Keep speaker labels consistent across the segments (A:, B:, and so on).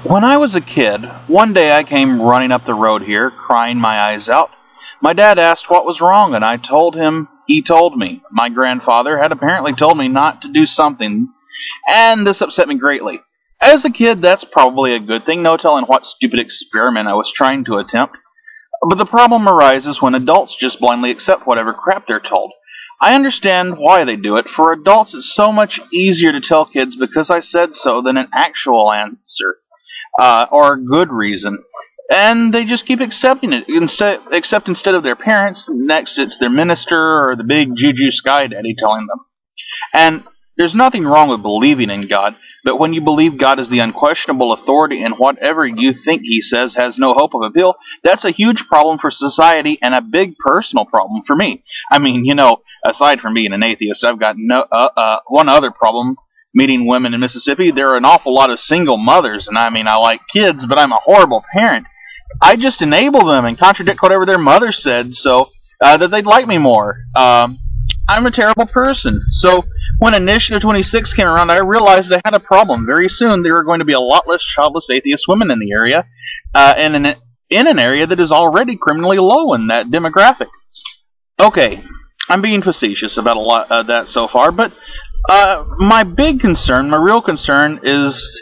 A: When I was a kid, one day I came running up the road here, crying my eyes out. My dad asked what was wrong, and I told him he told me. My grandfather had apparently told me not to do something, and this upset me greatly. As a kid, that's probably a good thing, no telling what stupid experiment I was trying to attempt. But the problem arises when adults just blindly accept whatever crap they're told. I understand why they do it. For adults, it's so much easier to tell kids because I said so than an actual answer. Or a good reason. And they just keep accepting it, except instead of their parents, next it's their minister or the big juju sky daddy telling them. And there's nothing wrong with believing in God, but when you believe God is the unquestionable authority and whatever you think he says has no hope of appeal, that's a huge problem for society and a big personal problem for me. I mean, aside from being an atheist, I've got one other problem. Meeting women in Mississippi, there are an awful lot of single mothers, and I mean, I like kids, but I'm a horrible parent. I just enable them and contradict whatever their mother said so that they'd like me more. I'm a terrible person. So when Initiative 26 came around, I realized I had a problem. Very soon, there were going to be a lot less childless atheist women in the area, and in an area that is already criminally low in that demographic. Okay, I'm being facetious about a lot of that so far, but my real concern is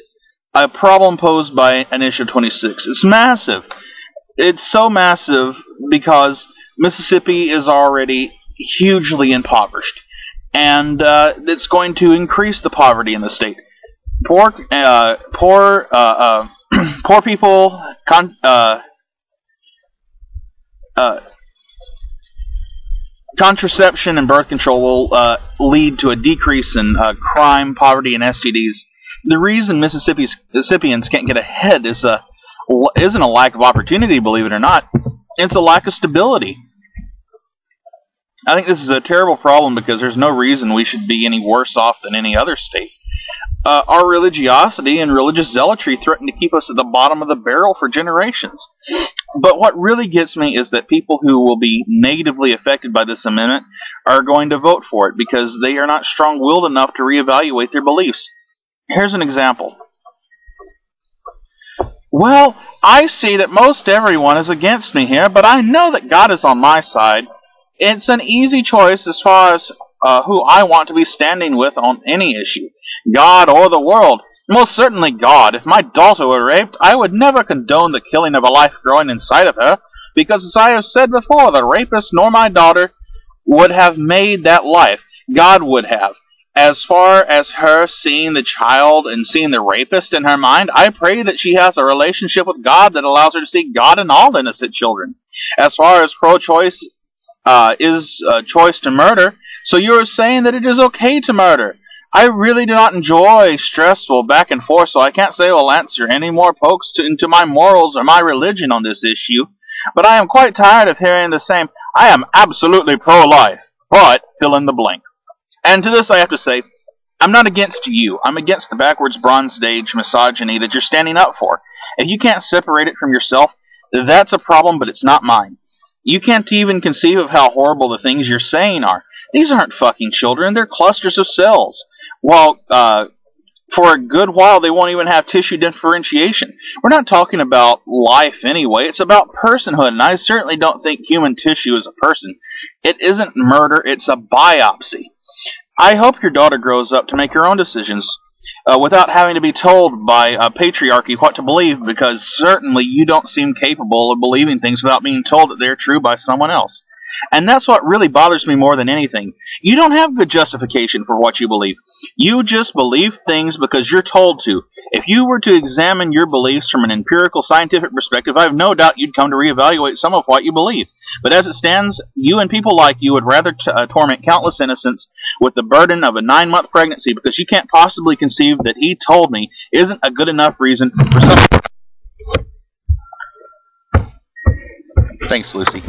A: a problem posed by Initiative 26. It's massive. It's so massive because Mississippi is already hugely impoverished, and it's going to increase the poverty in the state. Poor people, contraception and birth control will lead to a decrease in crime, poverty, and STDs. The reason Mississippians can't get ahead isn't a lack of opportunity, believe it or not. It's a lack of stability. I think this is a terrible problem because there's no reason we should be any worse off than any other state. Our religiosity and religious zealotry threaten to keep us at the bottom of the barrel for generations. But what really gets me is that people who will be negatively affected by this amendment are going to vote for it because they are not strong-willed enough to reevaluate their beliefs. Here's an example. Well, I see that most everyone is against me here, but I know that God is on my side. It's an easy choice as far as who I want to be standing with on any issue. God or the world. Most certainly God. If my daughter were raped, I would never condone the killing of a life growing inside of her, because as I have said before, the rapist nor my daughter would have made that life. God would have. As far as her seeing the child and seeing the rapist in her mind, I pray that she has a relationship with God that allows her to see God in all innocent children. As far as pro-choice is choice to murder, so you are saying that it is okay to murder. I really do not enjoy stressful back and forth, so I can't say I will answer any more pokes into my morals or my religion on this issue. But I am quite tired of hearing the same, I am absolutely pro-life, but fill in the blank. And to this I have to say, I'm not against you. I'm against the backwards Bronze Age misogyny that you're standing up for. If you can't separate it from yourself, that's a problem, but it's not mine. You can't even conceive of how horrible the things you're saying are. These aren't fucking children, they're clusters of cells. Well, for a good while they won't even have tissue differentiation. We're not talking about life anyway, it's about personhood, and I certainly don't think human tissue is a person. It isn't murder, it's a biopsy. I hope your daughter grows up to make her own decisions without having to be told by patriarchy what to believe, because certainly you don't seem capable of believing things without being told that they're true by someone else. And that's what really bothers me more than anything. You don't have good justification for what you believe. You just believe things because you're told to. If you were to examine your beliefs from an empirical scientific perspective, I have no doubt you'd come to reevaluate some of what you believe. But as it stands, you and people like you would rather torment countless innocents with the burden of a 9-month pregnancy because you can't possibly conceive that he told me isn't a good enough reason for some... Thanks, Lucy.